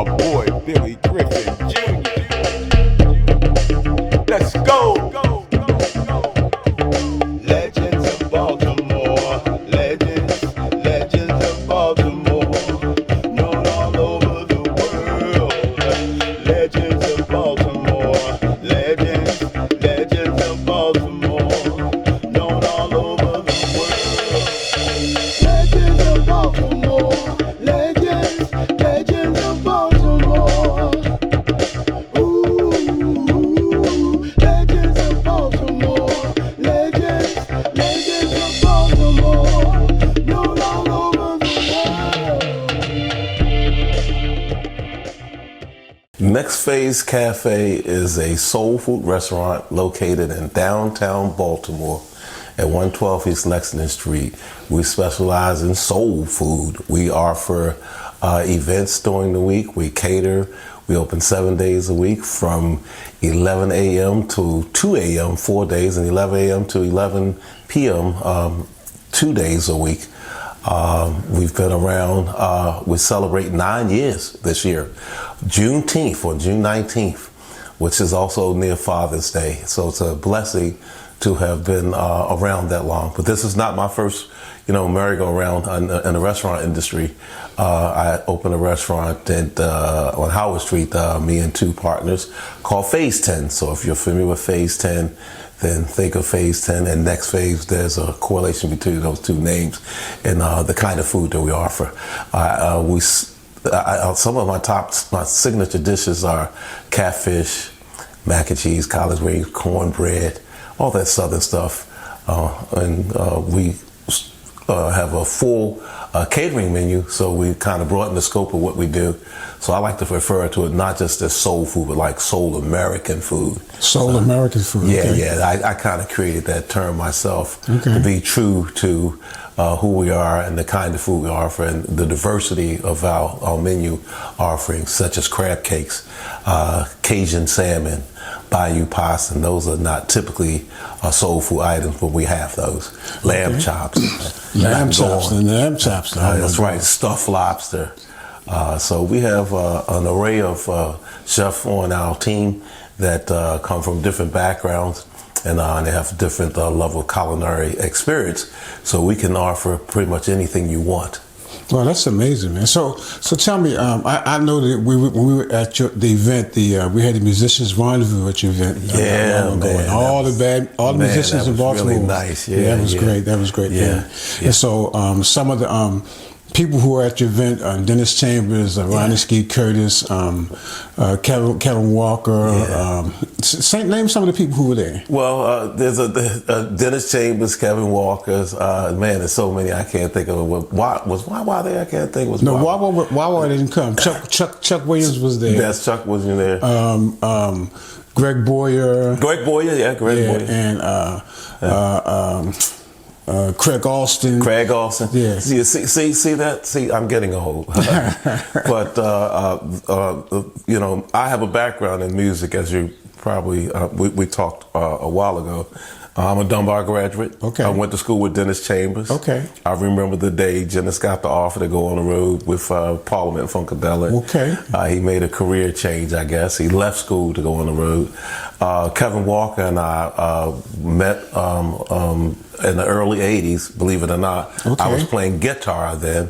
my boy Billy Griffin Jr. Let's go. Legends of Baltimore, legends of Baltimore, known all over the world. Legends of Baltimore, legends of Baltimore, known all over the world. Legends of Baltimore, legends of Baltimore. Ooh, legends of Baltimore, legends of Baltimore, known all over the world. Next Phaze Cafe is a soul food restaurant located in downtown Baltimore at 112 East Lexington Street. We specialize in soul food. We offer events during the week. We cater. We open 7 days a week from 11 a.m. to 2 a.m. 4 days, and 11 a.m. to 11 p.m. 2 days a week. We've been around, we celebrate 9 years this year, Juneteenth or June 19th, which is also near Father's Day. So it's a blessing to have been around that long. But this is not my first, merry-go-round in the restaurant industry. I opened a restaurant on Howard Street, me and two partners, called Phaze 10. So if you're familiar with Phaze 10, then think of Phaze 10 and Next Phaze. There's a correlation between those two names and the kind of food that we offer. Some of my signature dishes are catfish, mac and cheese, collard greens, cornbread, all that southern stuff. We have a full catering menu, so we kind of broaden the scope of what we do. So I like to refer to it not just as soul food, but like soul American food. Soul American food. Yeah, okay. yeah. I kind of created that term myself to be true to who we are and the kind of food we offer and the diversity of our menu offerings, such as crab cakes, Cajun salmon, bayou pasta, and those are not typically soul food items, but we have those. Lamb chops. Lamb chops. That's right, stuffed lobster. So we have an array of chefs on our team that come from different backgrounds, and they have different level of culinary experience. So we can offer pretty much anything you want. Well, that's amazing, man. So tell me, I know that when we were at the event, we had the musicians rendezvous at your event. Yeah, man. All the musicians in Baltimore. Really nice. Yeah, that was great. That was great. Yeah. And so some of the people who were at your event, Dennis Chambers, Ronnie Ski Curtis, Kevin Walker. Name some of the people who were there. Well, there's Dennis Chambers, Kevin Walker's. Man, there's so many I can't think of. Was Wawa there? I can't think. Wawa didn't come. Chuck Williams was there. Yes, Chuck was in there. Greg Boyer. Yeah, Greg Boyer. And Craig Alston. Yeah. See that? See, I'm getting old. But I have a background in music, as you probably we talked a while ago. I'm a Dunbar graduate. Okay. I went to school with Dennis Chambers. Okay. I remember the day Dennis got the offer to go on the road with Parliament Funkadelic. Okay. He made a career change, I guess. He left school to go on the road. Kevin Walker and I met in the early 80s, believe it or not. Okay. I was playing guitar then,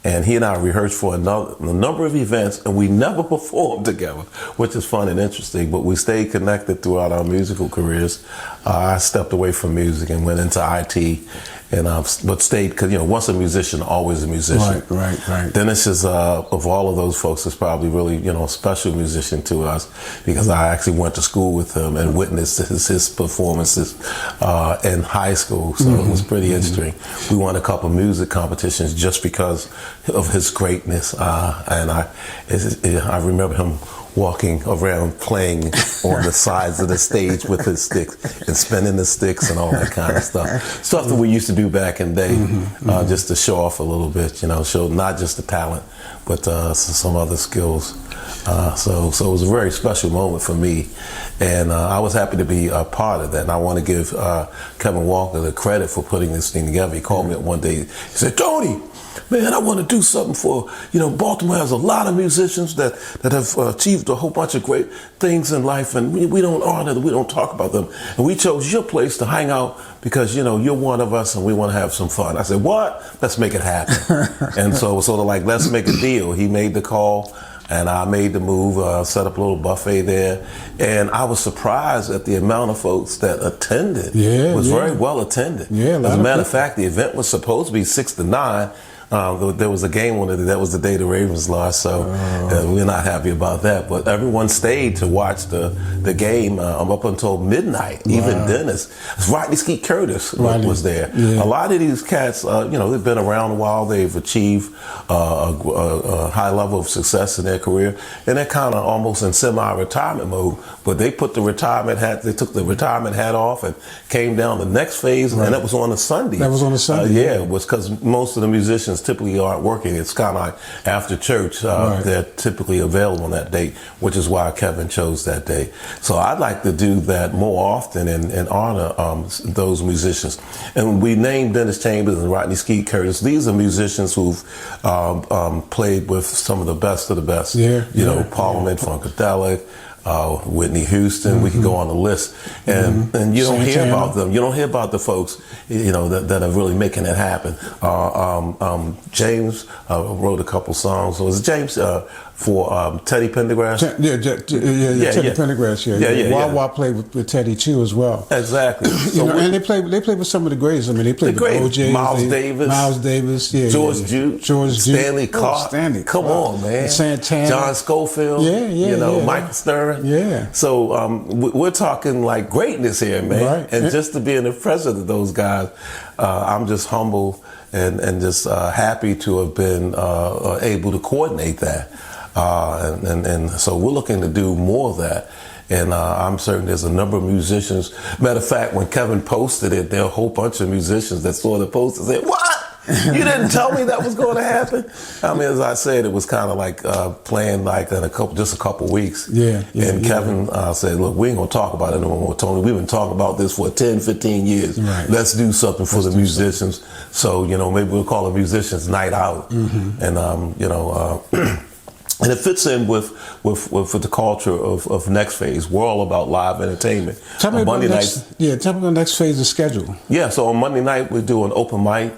and he and I rehearsed for a number of events, and we never performed together, which is fun and interesting, but we stayed connected throughout our musical careers. I stepped away from music and went into IT, and but stayed, because once a musician, always a musician. Right. Dennis is, of all of those folks, is probably really, a special musician to us, because I actually went to school with him and witnessed his performances in high school, so it was pretty interesting. We won a couple of music competitions just because of his greatness, and I remember him walking around playing on the sides of the stage with his sticks and spinning the sticks and all that kind of stuff that we used to do back in the day, just to show off a little bit, show not just the talent, but some other skills. So it was a very special moment for me, and I was happy to be a part of that. And I want to give Kevin Walker the credit for putting this thing together. He called me up one day. He said, "Tony, man, I want to do something for, Baltimore has a lot of musicians that have achieved a whole bunch of great things in life, and we don't honor them, we don't talk about them. And we chose your place to hang out because, you're one of us and we want to have some fun. I said, what? Let's make it happen. And so sort of like, let's make a deal. He made the call. And I made the move, set up a little buffet there. And I was surprised at the amount of folks that attended. It was very well attended. As a matter of fact, the event was supposed to be 6 to 9. There was a game on it. That was the day the Ravens lost, so we're not happy about that. But everyone stayed to watch the game up until midnight. Wow. Even Dennis, Rodney Skeet Curtis was there. A lot of these cats, they've been around a while. They've achieved a high level of success in their career, and they're kind of almost in semi-retirement mode. But they put the retirement hat. They took the retirement hat off and came down the Next Phaze, and that was on a Sunday. That was on a Sunday. It was because most of the musicians typically aren't working. It's kind of like after church. They're typically available on that date, which is why Kevin chose that day. So I'd like to do that more often and honor those musicians. And we named Dennis Chambers and Rodney Skeet Curtis. These are musicians who've played with some of the best of the best. Parliament, Funkadelic, Whitney Houston, we could go on the list, and you don't hear about them. You don't hear about the folks, that are really making it happen. James wrote a couple songs. So it was James for Teddy Pendergrass. Teddy Pendergrass. Wah played with Teddy too as well. Exactly. And they played with some of the greats. I mean, they played with OJ, Miles Davis, George Duke, Stanley Clark. Come on, man. Santana, John Schofield. Michael Stern. So we're talking like greatness here, man. Right. And just to be in the presence of those guys, I'm just humble and just happy to have been able to coordinate that. And so we're looking to do more of that. And I'm certain there's a number of musicians. Matter of fact, when Kevin posted it, there were a whole bunch of musicians that saw the post and said, "What? You didn't tell me that was going to happen?" I mean, as I said, it was kind of like planned like in just a couple weeks. And Kevin said, "Look, we ain't going to talk about it no more, Tony. We've been talking about this for 10, 15 years. Right. Let's do something for the musicians." So, maybe we'll call it Musicians Night Out. And, and it fits in with the culture of Next Phaze. We're all about live entertainment. Tell me about the Next Phaze's schedule. Yeah, so on Monday night we do an open mic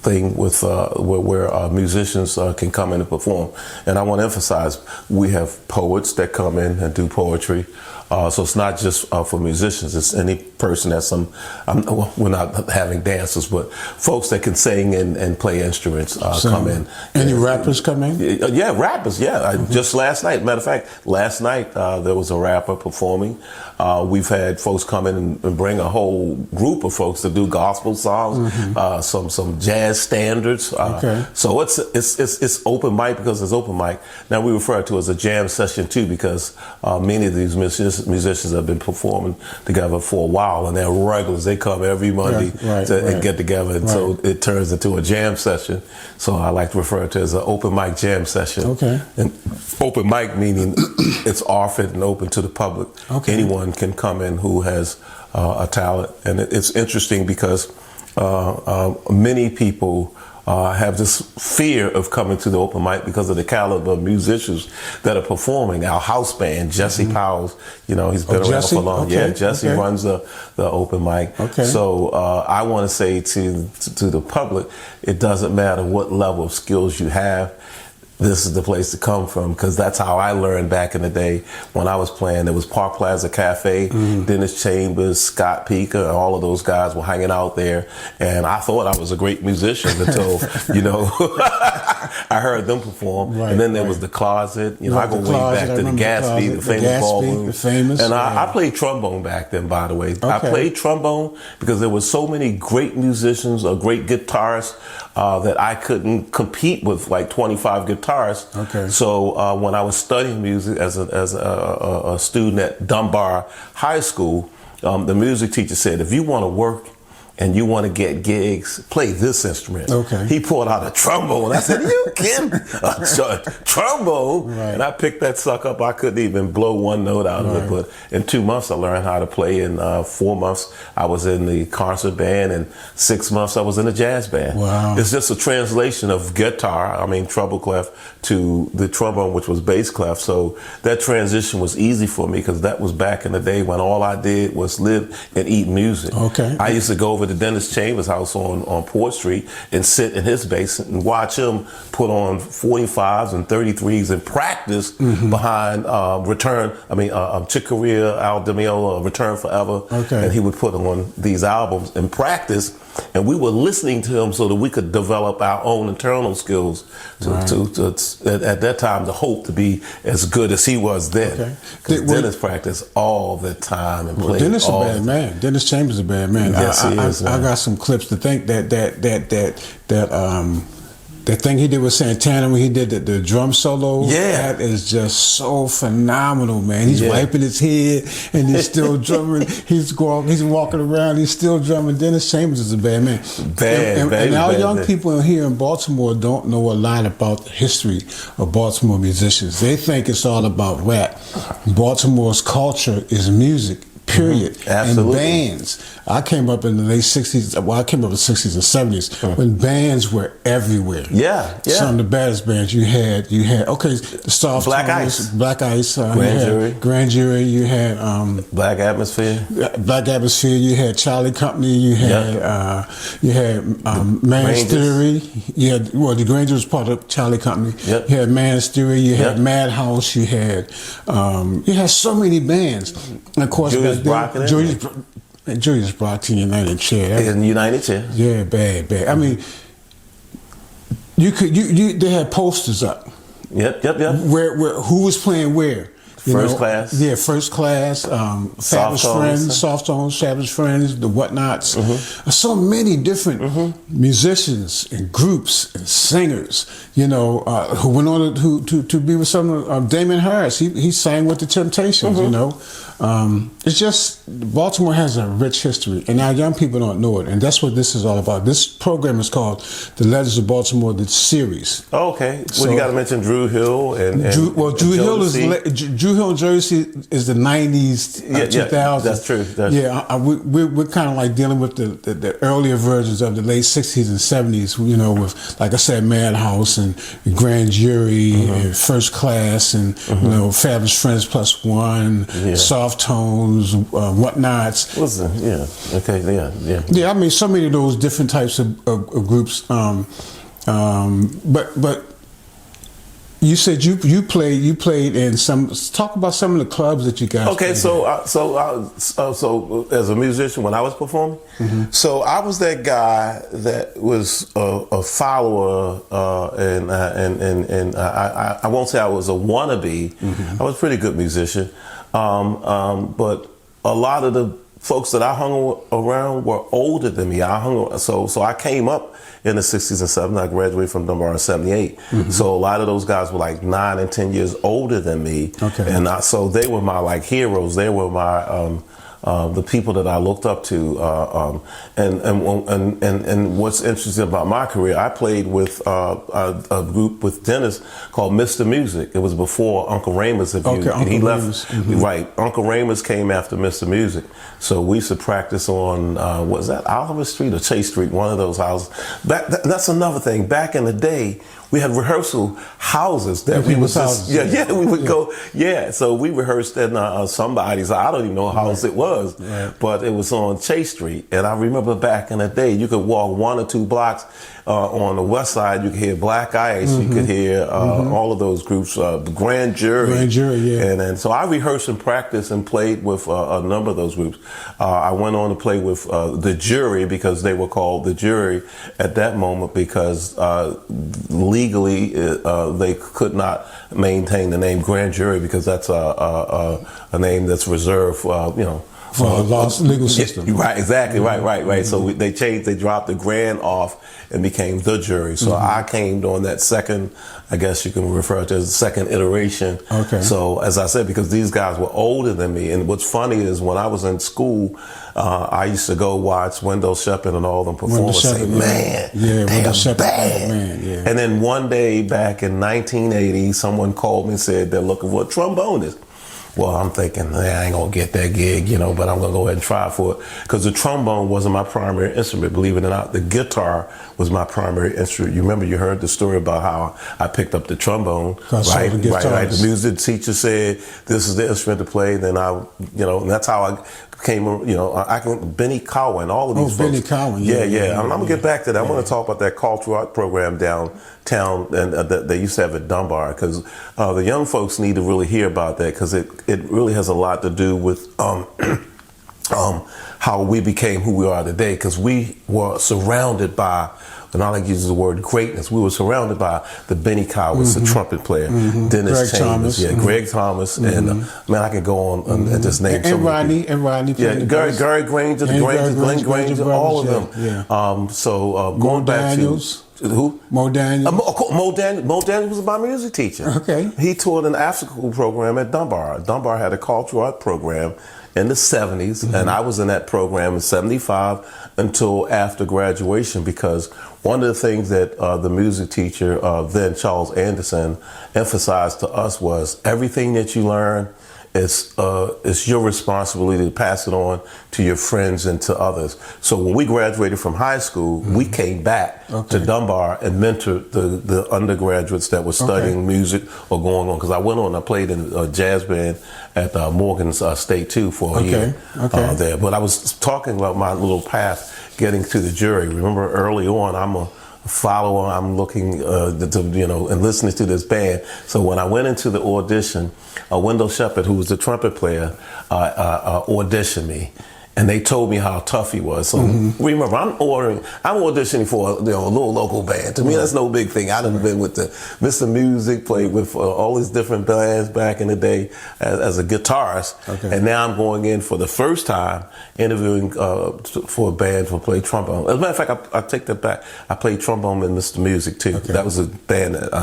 thing with where musicians can come in and perform. And I want to emphasize, we have poets that come in and do poetry. So it's not just for musicians, it's any person that's we're not having dancers, but folks that can sing and play instruments come in. Any rappers come in? Yeah, rappers, just last night, matter of fact, last night there was a rapper performing. We've had folks come in and bring a whole group of folks to do gospel songs, some jazz standards. So it's open mic because it's open mic. Now we refer to it as a jam session too, because many of these musicians have been performing together for a while, and they're regulars. They come every Monday and get together, and so it turns into a jam session. So I like to refer to it as an open mic jam session. And open mic meaning it's offered and open to the public. Anyone can come in who has a talent, and it's interesting because many people have this fear of coming to the open mic because of the caliber of musicians that are performing. Our house band, Jesse Powell's, he's been around for long. Jesse runs the open mic. So I want to say to the public, it doesn't matter what level of skills you have. This is the place to come from, because that's how I learned back in the day when I was playing. There was Park Plaza Cafe, Dennis Chambers, Scott Peaker, all of those guys were hanging out there, and I thought I was a great musician until, I heard them perform. And then there was the Closet. I go way back to the Gatsby, the famous ballroom. And I played trombone back then, by the way. I played trombone because there were so many great musicians, great guitarists, that I couldn't compete with like 25 guitarists. So when I was studying music as a student at Dunbar High School, the music teacher said, if you want to work and you want to get gigs, play this instrument. Okay. He pulled out a trombone. I said, you kidding? A trombone? Right. And I picked that sucker up. I couldn't even blow one note out of it. But in 2 months, I learned how to play. In 4 months, I was in the concert band. In 6 months, I was in a jazz band. Wow. It's just a translation of guitar, treble clef, to the trombone, which was bass clef. So that transition was easy for me because that was back in the day when all I did was live and eat music. Okay. I used to go over to Dennis Chambers' house on Port Street and sit in his basement and watch him put on 45s and 33s and practice behind Chick Corea, Al Di Meola, Return Forever. Okay. And he would put on these albums and practice. And we were listening to him so that we could develop our own internal skills at that time to hope to be as good as he was then. Okay. Dennis practiced all the time and played Dennis all a bad man. Dennis Chambers is a bad man. Yes, he is. I got some clips to think that thing he did with Santana when he did the drum solo. Yeah. That is just so phenomenal, man. He's wiping his head and he's still drumming. He's walking around. He's still drumming. Dennis Chambers is a bad man. And our young people here in Baltimore don't know a lot about the history of Baltimore musicians. They think it's all about rap. Baltimore's culture is music. Period. Absolutely. And bands. I came up in the late 60s. Well, I came up in the 60s and 70s when bands were everywhere. Yeah. Some of the baddest bands you had. The Soft Black Tones, Ice. Black Ice. Grand Jury. You had Black Atmosphere. Black Atmosphere. You had Charlie Company. You had Man's Theory. You had the Granger was part of Charlie Company. Yep. You had Man's Theory. You had Madhouse. You had so many bands. And of course, Julius Brock in United Chair. In United Chair. Yeah, bad. I mean, they had posters up. Yep. Where who was playing where? First Class. Yeah, First Class, Fabulous Friends, Soft Tones, Fabulous Friends, the Whatnots. So many different musicians and groups and singers, who went on to be with some of Damon Harris. He sang with the Temptations, It's just, Baltimore has a rich history, and our young people don't know it, and that's what this is all about. This program is called The Legends of Baltimore, the series. Oh, okay. Well, you got to mention Drew Hill and Drew Hill and Jersey is the 90s, 2000s. That's true. We're kind of like dealing with the earlier versions of the late 60s and 70s, with, like I said, Madhouse and Grand Jury and First Class and, Fabulous Friends Plus One, Soft Tones, Whatnots. Yeah, I mean, so many of those different types of groups. But you said you played in some. Talk about some of the clubs that you guys. Okay, so as a musician, when I was performing, so I was that guy that was a follower, and I won't say I was a wannabe. I was a pretty good musician, but a lot of the folks that I hung around were older than me. So I came up in the 60s and 70s. I graduated from Dunbar in 78. So a lot of those guys were like 9 and 10 years older than me. Okay. And so they were my heroes. They were my the people that I looked up to. And what's interesting about my career, I played with a group with Dennis called Mr. Music. It was before Uncle Ramus. He left. Right. Uncle Ramus came after Mr. Music. So we used to practice on, was that Oliver Street or Chase Street? One of those houses. That's another thing. Back in the day, we had rehearsal houses that we would we would go. Yeah, so we rehearsed in somebody's. I don't even know how house it was, but it was on Chase Street. And I remember back in the day, you could walk 1 or 2 blocks on the west side. You could hear Black Ice. You could hear all of those groups. The Grand Jury. And so I rehearsed and practiced and played with a number of those groups. I went on to play with the Jury because they were called the Jury at that moment because legally they could not maintain the name Grand Jury because that's a name that's reserved for for a lost legal system. Right, exactly, right. So they dropped the grand off and became the Jury. So I came on that second, I guess you can refer to as the second iteration. Okay. So as I said, because these guys were older than me, and what's funny is when I was in school, I used to go watch Wendell Shepard and all them perform and say, man, Wendell they're bad. Man, yeah. And then one day back in 1980, someone called me and said they're looking for a trombonist. Well, I'm thinking, I ain't gonna get that gig, you know, but I'm gonna go ahead and try for it. Because the trombone wasn't my primary instrument, believe it or not. The guitar was my primary instrument. You remember, you heard the story about how I picked up the trombone, right? Right. The music teacher said, this is the instrument to play. Then and that's how I came, Benny Cowan, all of these folks. Benny Cowan, yeah. I'm gonna get back to that. I want to talk about that cultural art program downtown and that they used to have at Dunbar, because the young folks need to really hear about that, because it really has a lot to do with how we became who we are today, because we were surrounded by, and I like to use the word greatness, we were surrounded by the Benny Cowers, the trumpet player, Dennis Chambers, Greg Thomas, and man, I can go on and just name some Rodney Gary Granger, Glenn Granger, all of them. Yeah. Going back Daniels. to who? Mo Daniels. Mo Daniels was my music teacher. Okay. He taught an after-school program at Dunbar. Dunbar had a cultural art program in the 70s, and I was in that program in 75 until after graduation, because one of the things that the music teacher, then Charles Anderson, emphasized to us was everything that you learn, it's your responsibility to pass it on to your friends and to others. So when we graduated from high school, we came back to Dunbar and mentored the undergraduates that were studying music or going on. Because I played in a jazz band at Morgan State too for a year there. But I was talking about my little path getting to the jury. Remember, early on, I'm a follower. I'm looking and listening to this band. So when I went into the audition, Wendell Shepard, who was the trumpet player, auditioned me. And they told me how tough he was. So remember, I'm auditioning for a little local band. To me, that's no big thing. I done been with the Mr. Music, played with all these different bands back in the day as a guitarist. And now I'm going in for the first time interviewing for a band to play trombone. As a matter of fact, I take that back. I played trombone in Mr. Music too. That was a band that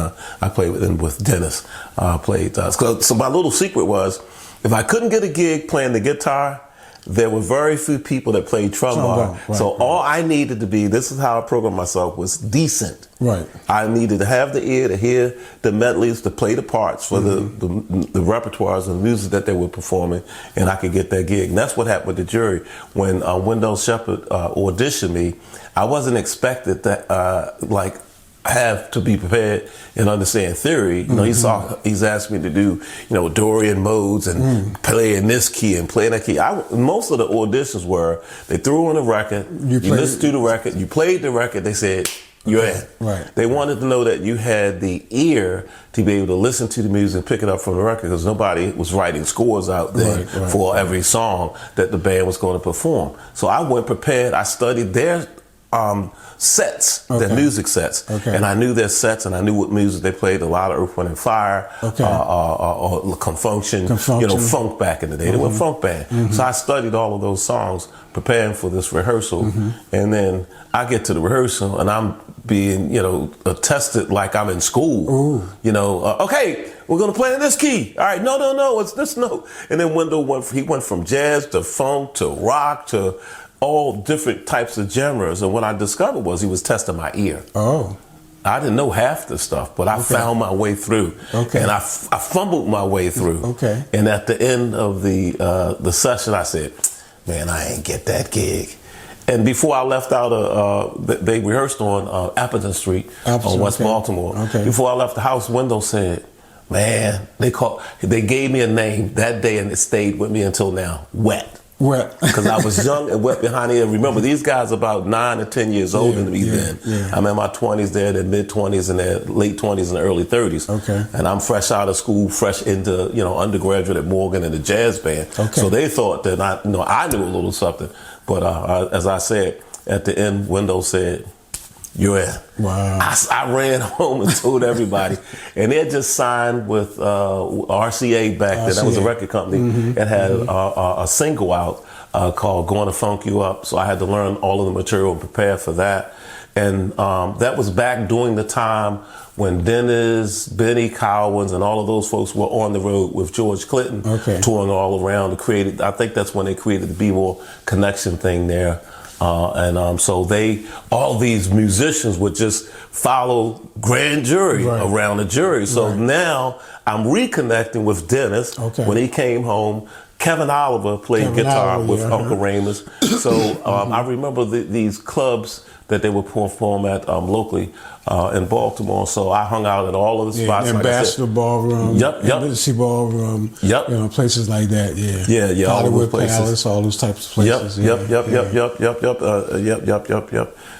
I played with Dennis. So my little secret was, if I couldn't get a gig playing the guitar, there were very few people that played trombone. All I needed to be, this is how I programmed myself, was decent. Right. I needed to have the ear to hear the medleys, to play the parts for the repertoires and music that they were performing, and I could get that gig. And that's what happened with the jury. When Wendell Shepard auditioned me, I wasn't expected that, have to be prepared and understand theory. You know, he's asked me to do, Dorian modes and play in this key and play in that key. Most of the auditions were, they threw on a record, you listened to the record, you played the record, they said, you're in. Right. They wanted to know that you had the ear to be able to listen to the music, pick it up from the record, because nobody was writing scores out there for every song that the band was going to perform. So I went prepared, I studied their sets, their music sets, and I knew their sets, and I knew what music they played. A lot of Earth, Wind and Fire, or Confunction, funk back in the day. They were a funk band. So I studied all of those songs, preparing for this rehearsal, and then I get to the rehearsal, and I'm being, tested like I'm in school. Okay, we're gonna play in this key. All right, no, it's this note. And then Wendell went from jazz to funk to rock to all different types of genres, and what I discovered was he was testing my ear. I didn't know half the stuff, but I found my way through, and I fumbled my way through. And at the end of the session, I said, "Man, I ain't get that gig." And before I left out, they rehearsed on Appleton Street on West Baltimore. Before I left the house, Wendell said, "Man, they gave me a name that day, and it stayed with me until now. Wet." Because I was young and wet behind the ear. Remember, these guys are about 9 or 10 years older than me then. I'm in my 20s, they're in their mid-20s and their late 20s and early 30s. And I'm fresh out of school, fresh into, undergraduate at Morgan and the jazz band. So they thought that I knew a little something. But as I said, at the end, Wendell said, "You're in." Wow. I ran home and told everybody. And they had just signed with RCA back then. That was a record company. It had a single out called "Gonna Funk You Up." So I had to learn all of the material and prepare for that. And that was back during the time when Dennis, Benny Cowens, and all of those folks were on the road with George Clinton, touring all around to create. I think that's when they created the Be More Connection thing there. So all these musicians would just follow grand jury around the jury. So now I'm reconnecting with Dennis when he came home. Kevin Oliver played guitar with Uncle Ramus. So I remember these clubs that they would perform at locally in Baltimore. So I hung out at all of the spots. Ambassador Ballroom, Embassy Ballroom, places like that. Yeah, Hollywood Palace, all those types of places. Yep.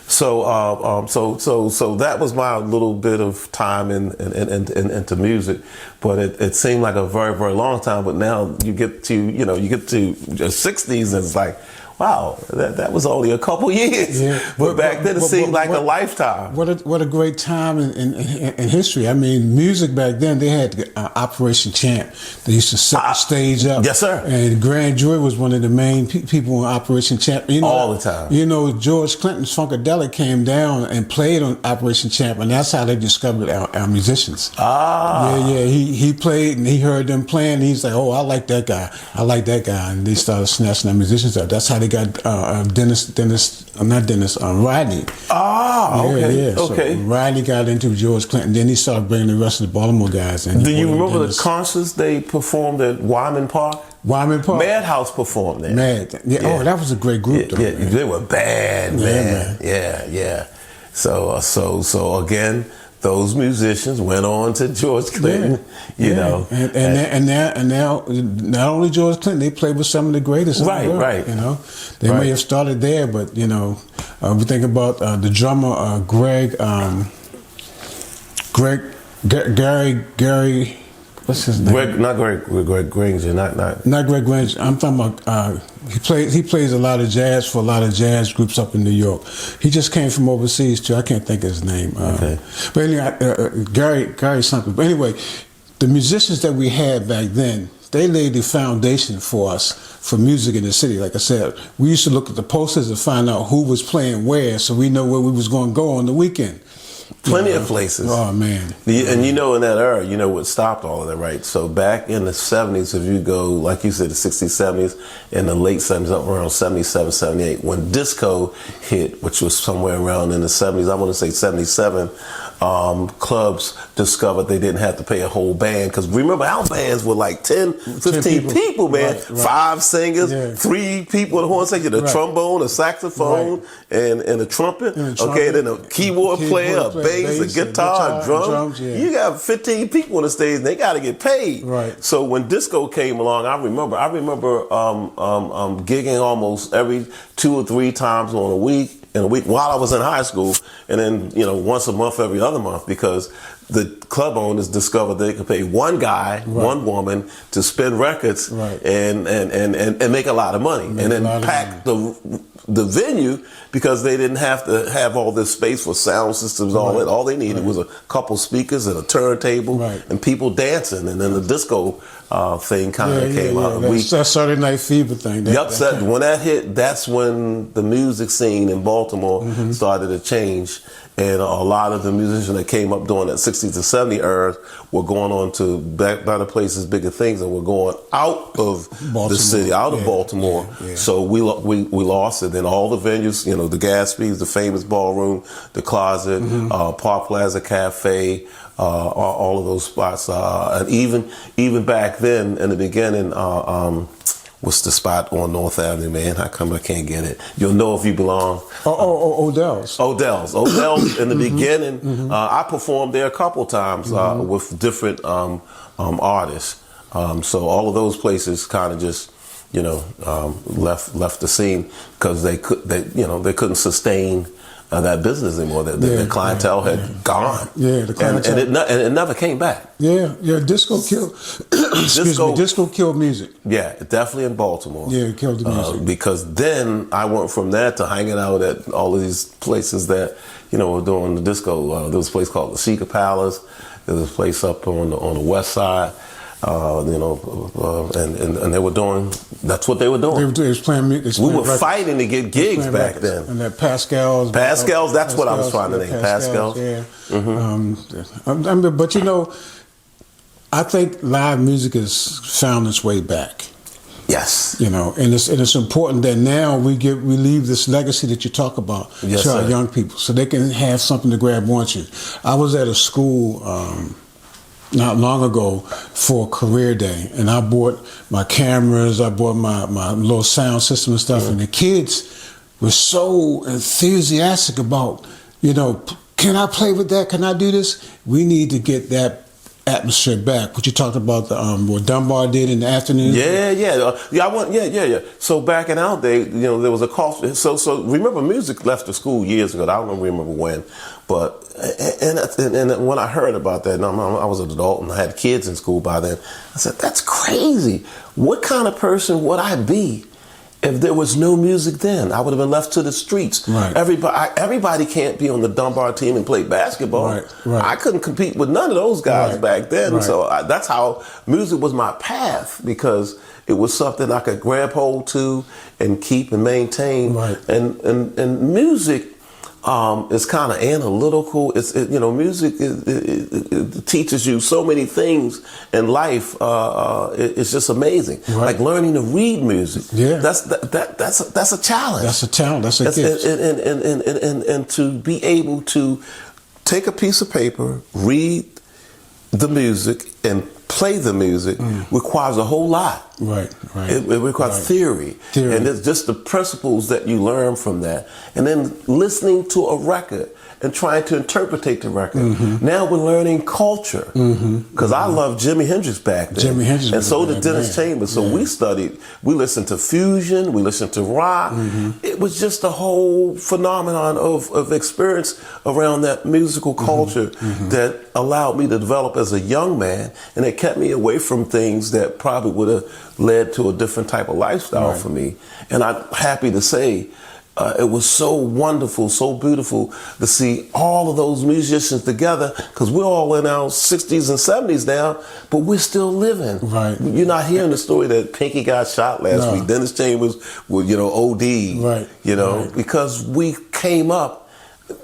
So that was my little bit of time into music, but it seemed like a very, very long time. But now you get to the 60s and it's like, wow, that was only a couple years. But back then it seemed like a lifetime. What a great time in history. I mean, music back then, they had Operation Champ. They used to set the stage up. Yes, sir. And Grand Jury was one of the main people on Operation Champ. All the time. George Clinton's Funkadelic came down and played on Operation Champ, and that's how they discovered our musicians. He played, and he heard them playing, and he's like, oh, I like that guy. And they started snatching our musicians up. That's how they got Rodney. So Rodney got into George Clinton. Then he started bringing the rest of the Baltimore guys in. Do you remember the concerts they performed at Wyman Park? Madhouse performed there. Oh, that was a great group. They were bad, man. Yeah. So again, those musicians went on to George Clinton, and now not only George Clinton, they played with some of the greatest in the world. They may have started there, but we think about the drummer Gary. What's his name? Not Greg Granger. Not Greg Granger. I'm talking about. He plays a lot of jazz for a lot of jazz groups up in New York. He just came from overseas too. I can't think of his name. But anyway, Gary something. But anyway, the musicians that we had back then, they laid the foundation for us for music in the city. Like I said, we used to look at the posters and find out who was playing where, so we know where we was going to go on the weekend. Plenty of places. Oh, man. And in that era, what stopped all of that, right? So back in the 70s, if you go, like you said, the 60s, 70s, in the late 70s, up around 77, 78, when disco hit, which was somewhere around in the 70s, I want to say 77, clubs discovered they didn't have to pay a whole band. Because remember, our bands were like 10, 15 people, man. Right. 5 singers, 3 people in the horn section, a trombone, a saxophone, and a trumpet. Then a keyboard player, a bass, a guitar, a drum. You got 15 people on the stage, and they got to get paid. Right. So when disco came along, I remember gigging almost every 2 or 3 times in a week while I was in high school, and then once a month, every other month, because the club owners discovered they could pay one guy, one woman to spin records and make a lot of money, and then pack the venue, because they didn't have to have all this space for sound systems. All they needed was a couple speakers and a turntable and people dancing, and then the disco thing kind of came out. That Saturday Night Fever thing. When that hit, that's when the music scene in Baltimore started to change. And a lot of the musicians that came up during that 60s to 70s era were going on to better places, bigger things, and were going out of the city, out of Baltimore. So we lost it. Then all the venues, the Gatsby's, the famous ballroom, the Closet, Park Plaza Cafe, all of those spots, and even back then in the beginning. What's the spot on North Avenue, man? How come I can't get it? You'll know if you belong. Odell's. Odell's in the beginning. I performed there a couple times with different artists. So all of those places kind of just, left the scene because they couldn't sustain that business anymore. The clientele had gone. The clientele. And it never came back. Disco killed. Disco killed music. Yeah, definitely in Baltimore. It killed the music. Because then I went from that to hanging out at all of these places that were doing the disco. There was a place called the Seeker Palace. There was a place up on the west side. and they were doing. That's what they were doing. They was playing music. We were fighting to get gigs back then. And that Pascal's. That's what I was trying to think. Pascal's. Yeah. But I think live music has found its way back. Yes. And it's important that now we leave this legacy that you talk about to our young people, so they can have something to grab onto. I was at a school not long ago for a career day, and I bought my cameras, I bought my little sound system and stuff, and the kids were so enthusiastic about, can I play with that? Can I do this? We need to get that atmosphere back. What you talked about, what Dunbar did in the afternoon. Yeah. So back in our day, there was a culture. So remember, music left the school years ago. I don't remember when, but and when I heard about that, and I was an adult and I had kids in school by then. I said, that's crazy. What kind of person would I be if there was no music then? I would have been left to the streets. Right. Everybody can't be on the Dunbar team and play basketball. Right. I couldn't compete with none of those guys back then. Right. So that's how music was my path, because it was something I could grab hold to and keep and maintain. Right. And music is kind of analytical. Music it teaches you so many things in life. It's just amazing. Right. Like learning to read music. Yeah, that's a challenge. That's a talent. That's a gift. And to be able to take a piece of paper, read the music, and play the music requires a whole lot. Right. It requires theory. And it's just the principles that you learn from that. And then listening to a record and trying to interpretate the record. Now we're learning culture. Because I loved Jimi Hendrix back then. And so did Dennis Chambers. So we listened to fusion, we listened to rock. It was just a whole phenomenon of experience around that musical culture that allowed me to develop as a young man, and it kept me away from things that probably would have led to a different type of lifestyle for me. And I'm happy to say it was so wonderful, so beautiful to see all of those musicians together, because we're all in our 60s and 70s now, but we're still living. Right. You're not hearing the story that Pinky got shot last week. Dennis Chambers was, OD. Right. Because we came up.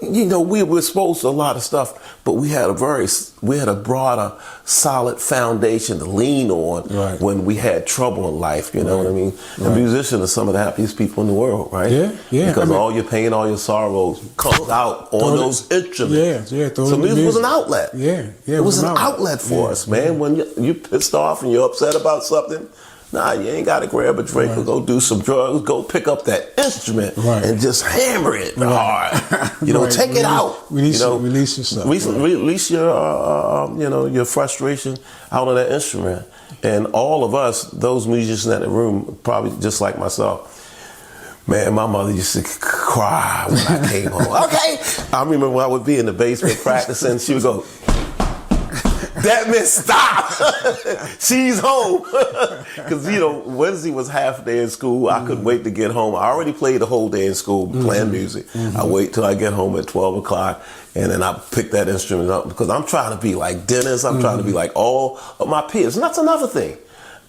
We were exposed to a lot of stuff, but we had a broader, solid foundation to lean on when we had trouble in life. You know what I mean? And musicians are some of the happiest people in the world, right? Yeah. Because all your pain, all your sorrows comes out on those instruments. So music was an outlet. It was an outlet for us, man. When you pissed off and you're upset about something, nah, you ain't got to grab a drink or go do some drugs. Go pick up that instrument and just hammer it hard. Take it out. Release yourself. Release your your frustration out on that instrument. And all of us, those musicians in the room, probably just like myself, man, my mother used to cry when I came home. Okay. I remember when I would be in the basement practicing, she would go, that meant stop. She's home. Because, Wednesday was half a day in school. I couldn't wait to get home. I already played the whole day in school playing music. I wait till I get home at 12 o'clock, and then I pick that instrument up, because I'm trying to be like Dennis. I'm trying to be like all of my peers. And that's another thing.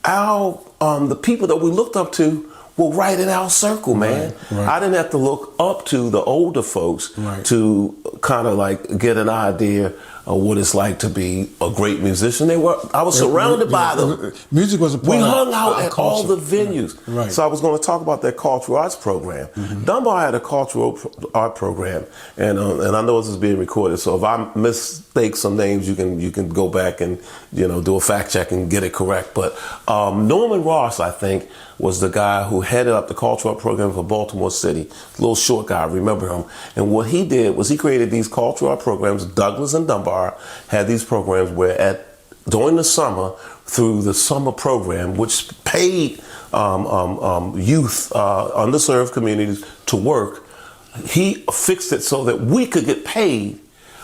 The people that we looked up to were right in our circle, man. I didn't have to look up to the older folks to kind of like get an idea of what it's like to be a great musician. I was surrounded by them. Music was a part. We hung out at culture. all the venues. So I was going to talk about that cultural arts program. Dunbar had a cultural art program, and I know this is being recorded. So if I mistake some names, you can go back and do a fact check and get it correct. But Norman Ross, I think, was the guy who headed up the cultural art program for Baltimore City. Little short guy, I remember him. And what he did was he created these cultural art programs. Douglas and Dunbar had these programs where during the summer, through the summer program, which paid youth, underserved communities to work, he fixed it so that we could get paid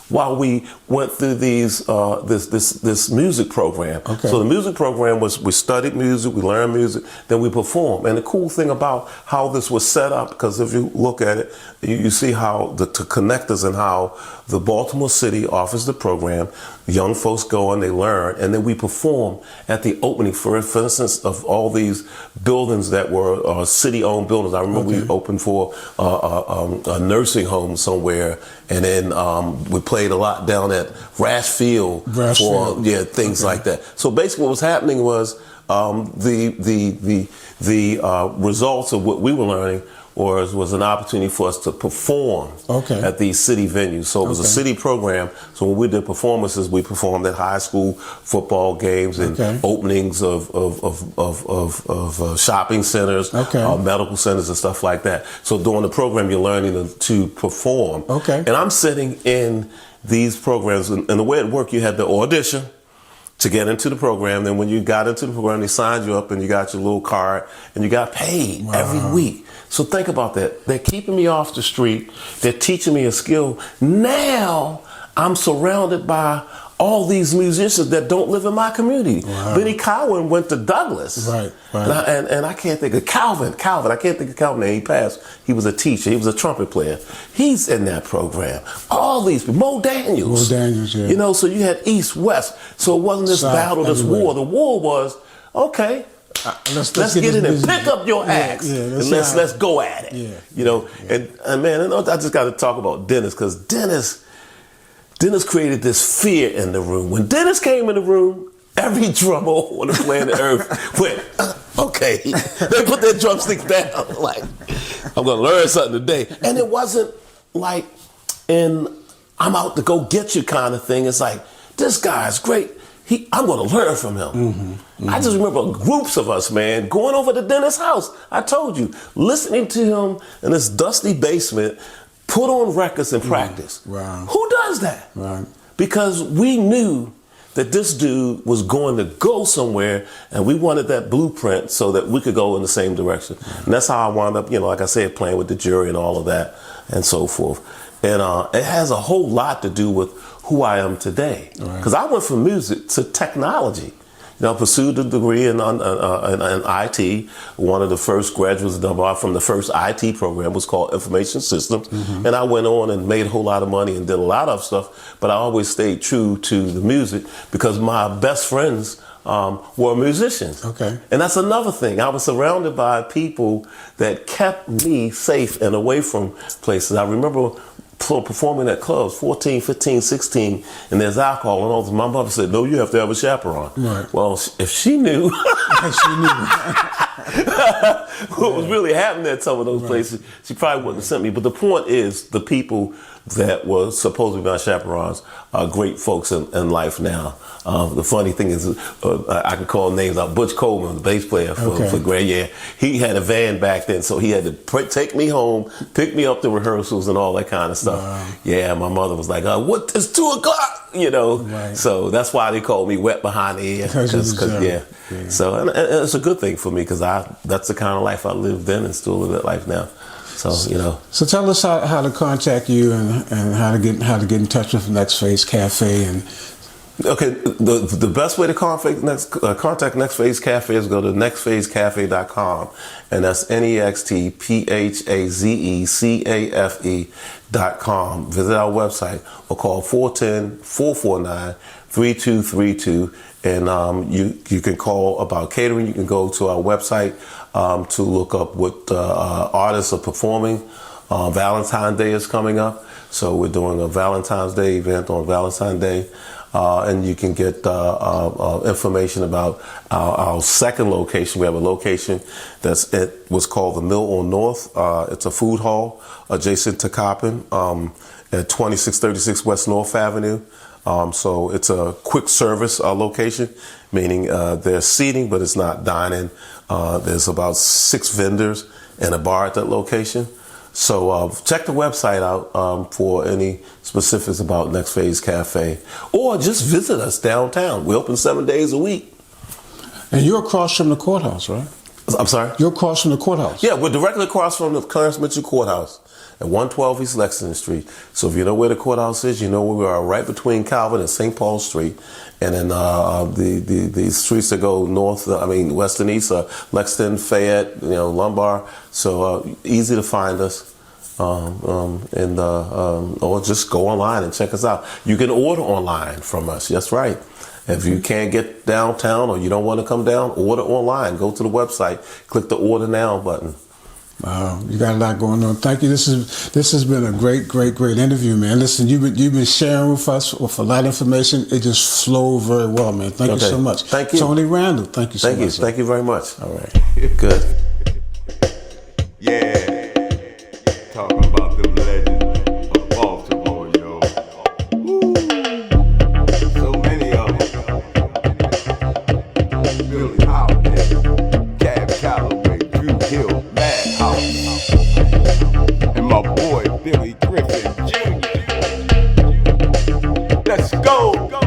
while we went through this music program. Okay. So the music program was we studied music, we learned music, then we performed. And the cool thing about how this was set up, because if you look at it, you see how to connect us and how the Baltimore City offers the program. Young folks go and they learn, and then we perform at the opening, for instance, of all these buildings that were city-owned buildings. I remember we opened for a nursing home somewhere, and then we played a lot down at Rash Field for things like that. So basically, what was happening was the results of what we were learning was an opportunity for us to perform at these city venues. So it was a city program. So when we did performances, we performed at high school football games and openings of shopping centers, medical centers and stuff like that. So during the program, you're learning to perform. And I'm sitting in these programs, and the way it worked, you had the audition to get into the program. Then when you got into the program, they signed you up and you got your little card and you got paid every week. So think about that. They're keeping me off the street. They're teaching me a skill. Now I'm surrounded by all these musicians that don't live in my community. Benny Cowan went to Douglas. And I can't think of Calvin. I can't think of Calvin. He passed. He was a teacher. He was a trumpet player. He's in that program. All these people. Mo Daniels. Yeah. You know, so you had East, West. So it wasn't this battle, this war. The war was, okay, let's get in and pick up your axe and let's go at it. You know, and man, I just got to talk about Dennis, because Dennis created this fear in the room. When Dennis came in the room, every drummer on the planet Earth went, okay. They put their drumsticks down. Like, I'm going to learn something today. And it wasn't like I'm out to go get you kind of thing. It's like, this guy's great. I'm going to learn from him. I just remember groups of us, man, going over to Dennis' house. I told you, listening to him in this dusty basement, put on records and practice. Who does that? Because we knew that this dude was going to go somewhere, and we wanted that blueprint so that we could go in the same direction. And that's how I wound up, you know, like I said, playing with the jury and all of that and so forth. And it has a whole lot to do with who I am today. Because I went from music to technology. You know, I pursued a degree in IT. One of the first graduates from the first IT program was called Information Systems. And I went on and made a whole lot of money and did a lot of stuff, but I always stayed true to the music because my best friends were musicians. And that's another thing. I was surrounded by people that kept me safe and away from places. I remember performing at clubs, 14, 15, 16, and there's alcohol and all this. My mother said, no, you have to have a chaperone. Well, if she knew what was really happening at some of those places, she probably wouldn't have sent me. But the point is, the people that were supposed to be my chaperones are great folks in life now. The funny thing is, I could call names out. Butch Coleman, the bass player for Gray, he had a van back then, so he had to take me home, pick me up to rehearsals and all that kind of stuff. Yeah, my mother was like, what, it's 2 o'clock, you know? So that's why they called me wet behind the ear. So and it's a good thing for me, because that's the kind of life I lived then and still live that life now. So, you know. So tell us how to contact you and how to get in touch with Next Phaze Cafe. And okay, the best way to contact Next Phaze Cafe is go to nextphazecafe.com, and that's nextphazecafe.com. Visit our website or call 410-449-3232, and you can call about catering. You can go to our website to look up what artists are performing. Valentine's Day is coming up, so we're doing a Valentine's Day event on Valentine's Day. And you can get information about our second location. We have a location that's at what's called the Mill on North. It's a food hall adjacent to Coppin at 2636 West North Avenue. So it's a quick service location, meaning there's seating, but it's not dining. There's about 6 vendors and a bar at that location. So check the website out for any specifics about Next Phaze Cafe, or just visit us downtown. We open 7 days a week. And you're across from the courthouse, right? I'm sorry? You're across from the courthouse. Yeah, we're directly across from the Clarence Mitchell Courthouse. at 112 East Lexington Street. So if you know where the courthouse is, you know where we are, right between Calvin and St. Paul Street. And then the streets that go north, west and east are Lexington, Fayette, Lombard. So easy to find us. Or just go online and check us out. You can order online from us. That's right. If you can't get downtown or you don't want to come down, order online. Go to the website, click the order now button. Wow, you got a lot going on. Thank you. This has been a great interview, man. Listen, you've been sharing with us with a lot of information. It just flowed very well, man. Thank you so much. Thank you, Tony Randall. Thank you so much. Thank you very much. All right, good. Yeah. Talking about the legends of Baltimore, yo. Woo. So many of them. Billy Holiday, Cab Calloway, Drew Hill, Madhouse, and my boy Billy Griffin Jr. Let's go.